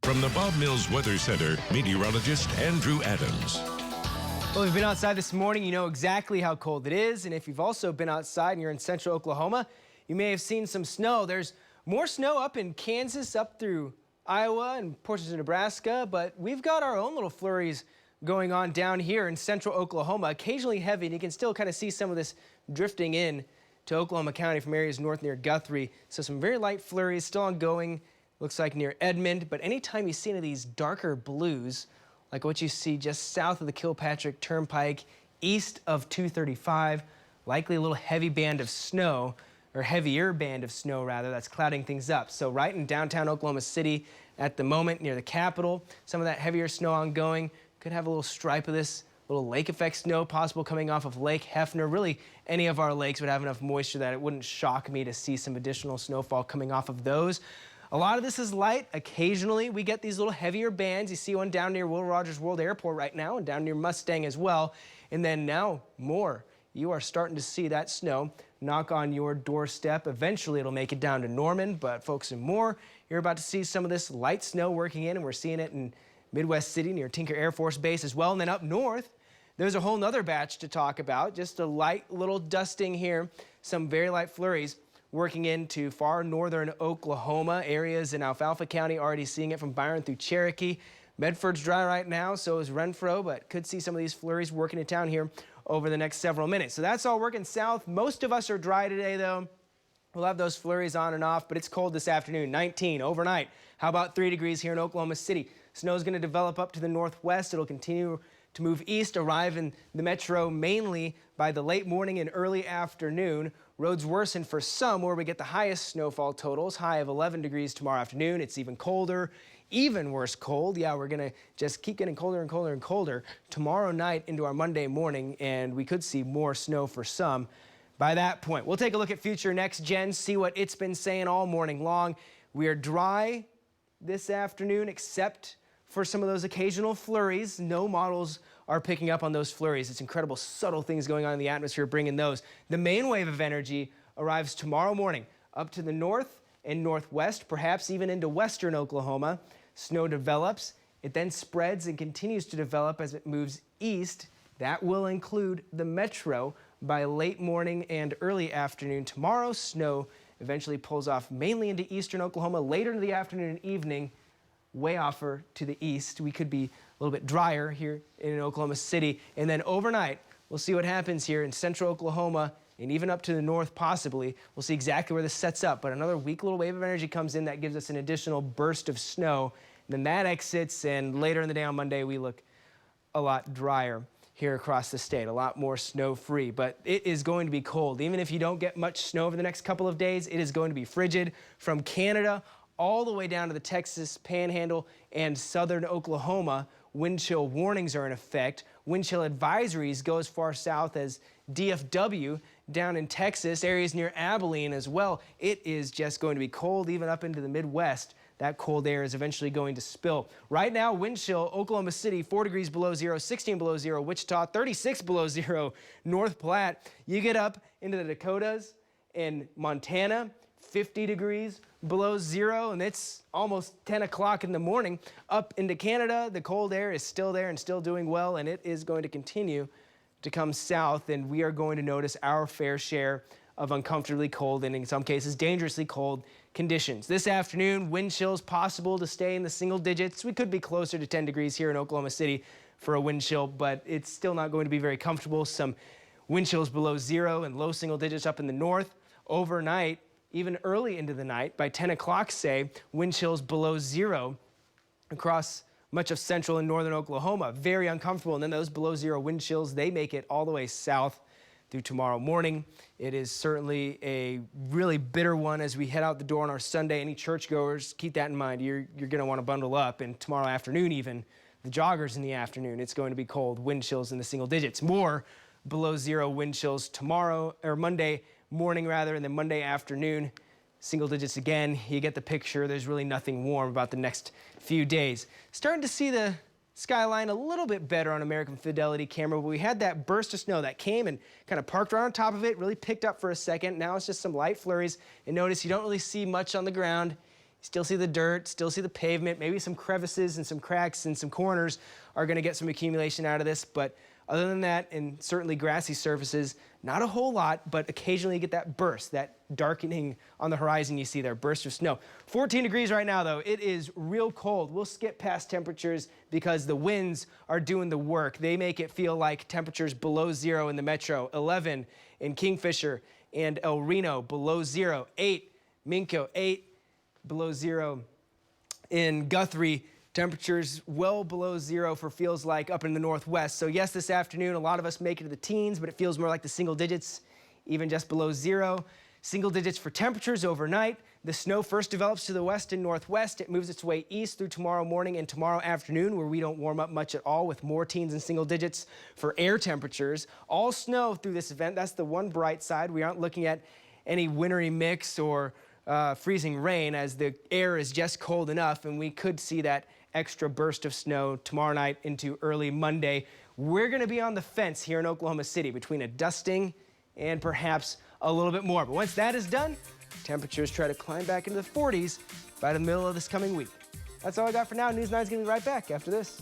From the Bob Mills Weather Center, meteorologist Andrew Adams. Well, if you've been outside this morning, you know exactly how cold it is. And if you've also been outside and you're in central Oklahoma, you may have seen some snow. There's more snow up in Kansas, up through Iowa and portions of Nebraska, but we've got our own little flurries going on down here in central Oklahoma, occasionally heavy, and you can still kind of see some of this drifting in to Oklahoma County from areas north near Guthrie. So some very light flurries still ongoing, looks like near Edmond, but anytime you see any of these darker blues, like what you see just south of the Kilpatrick Turnpike, east of 235, likely a little heavy band of snow, or heavier band of snow rather, that's clouding things up. So right in downtown Oklahoma City at the moment near the Capitol, some of that heavier snow ongoing. Could have a little stripe of this little lake effect snow possible coming off of Lake Hefner. Really, any of our lakes would have enough moisture that it wouldn't shock me to see some additional snowfall coming off of those. A lot of this is light. Occasionally, we get these little heavier bands. You see one down near Will Rogers World Airport right now and down near Mustang as well. And then now more. You are starting to see that snow knock on your doorstep. Eventually, it'll make it down to Norman, but folks in Moore, you're about to see some of this light snow working in, and we're seeing it in Midwest City near Tinker Air Force Base as well. And then up north, there's a whole nother batch to talk about. Just a light little dusting here, some very light flurries working into far northern Oklahoma. Areas in Alfalfa County already seeing it from Byron through Cherokee. Medford's dry right now, so is Renfro, but could see some of these flurries working in town here over the next several minutes. So that's all working south. Most of us are dry today, though. We'll have those flurries on and off, but it's cold this afternoon, 19 overnight. How about 3 degrees here in Oklahoma City? Snow is going to develop up to the northwest. It'll continue to move east, arrive in the metro mainly by the late morning and early afternoon. Roads worsen for some where we get the highest snowfall totals, high of 11 degrees tomorrow afternoon. It's even colder, even worse cold. Yeah, we're going to just keep getting colder and colder and colder tomorrow night into our Monday morning, and we could see more snow for some by that point. We'll take a look at Future Next Gen, see what it's been saying all morning long. We are dry this afternoon, except for some of those occasional flurries. No models are picking up on those flurries. It's incredible, subtle things going on in the atmosphere bringing those. The main wave of energy arrives tomorrow morning up to the north and northwest, perhaps even into western Oklahoma. Snow develops. It then spreads and continues to develop as it moves east. That will include the metro by late morning and early afternoon tomorrow. Snow eventually pulls off mainly into eastern Oklahoma later in the afternoon and evening. Way offer to the east. We could be a little bit drier here in Oklahoma City. And then overnight, we'll see what happens here in central Oklahoma and even up to the north possibly. We'll see exactly where this sets up. But another weak little wave of energy comes in that gives us an additional burst of snow. And then that exits, and later in the day on Monday, we look a lot drier here across the state, a lot more snow-free. But it is going to be cold. Even if you don't get much snow over the next couple of days, it is going to be frigid from Canada all the way down to the Texas Panhandle and southern Oklahoma. Wind chill warnings are in effect. Wind chill advisories go as far south as DFW down in Texas, areas near Abilene as well. It is just going to be cold even up into the Midwest. That cold air is eventually going to spill. Right now, wind chill, Oklahoma City, 4 degrees below zero, 16 below zero, Wichita, 36 below zero, North Platte. You get up into the Dakotas and Montana, 50 degrees below zero, and it's almost 10 o'clock in the morning. Up into Canada, the cold air is still there and still doing well, and it is going to continue to come south, and we are going to notice our fair share of uncomfortably cold and in some cases dangerously cold conditions. This afternoon, wind chills possible to stay in the single digits. We could be closer to 10 degrees here in Oklahoma City for a wind chill, but it's still not going to be very comfortable. Some wind chills below zero and low single digits up in the north. Overnight, even early into the night, by 10 o'clock, say, wind chills below zero across much of central and northern Oklahoma. Very uncomfortable. And then those below zero wind chills, they make it all the way south through tomorrow morning. It is certainly a really bitter one as we head out the door on our Sunday. Any churchgoers, keep that in mind. You're going to want to bundle up. And tomorrow afternoon even, the joggers in the afternoon, it's going to be cold. Wind chills in the single digits. More below zero wind chills tomorrow, or Monday morning rather, and then Monday afternoon, single digits again. You get the picture. There's really nothing warm about the next few days. Starting to see the skyline a little bit better on American Fidelity camera, but we had that burst of snow that came and kind of parked right on top of it, really picked up for a second. Now it's just some light flurries, and notice you don't really see much on the ground. You Still see the dirt, still see the pavement, maybe some crevices and some cracks and some corners are going to get some accumulation out of this. But other than that, and certainly grassy surfaces, not a whole lot, but occasionally you get that burst, that darkening on the horizon you see there, burst of snow. 14 degrees right now, though. It is real cold. We'll skip past temperatures because the winds are doing the work. They make it feel like temperatures below zero in the metro. 11 in Kingfisher and El Reno, below zero. 8, Minco, 8 below zero in Guthrie. Temperatures well below zero for feels like up in the northwest. So yes, this afternoon, a lot of us make it to the teens, but it feels more like the single digits, even just below zero. Single digits for temperatures overnight. The snow first develops to the west and northwest. It moves its way east through tomorrow morning and tomorrow afternoon, where we don't warm up much at all, with more teens and single digits for air temperatures. All snow through this event. That's the one bright side. We aren't looking at any wintry mix or freezing rain, as the air is just cold enough, and we could see that extra burst of snow tomorrow night into early Monday. We're going to be on the fence here in Oklahoma City between a dusting and perhaps a little bit more. But once that is done, temperatures try to climb back into the 40s by the middle of this coming week. That's all I got for now. News 9 is going to be right back after this.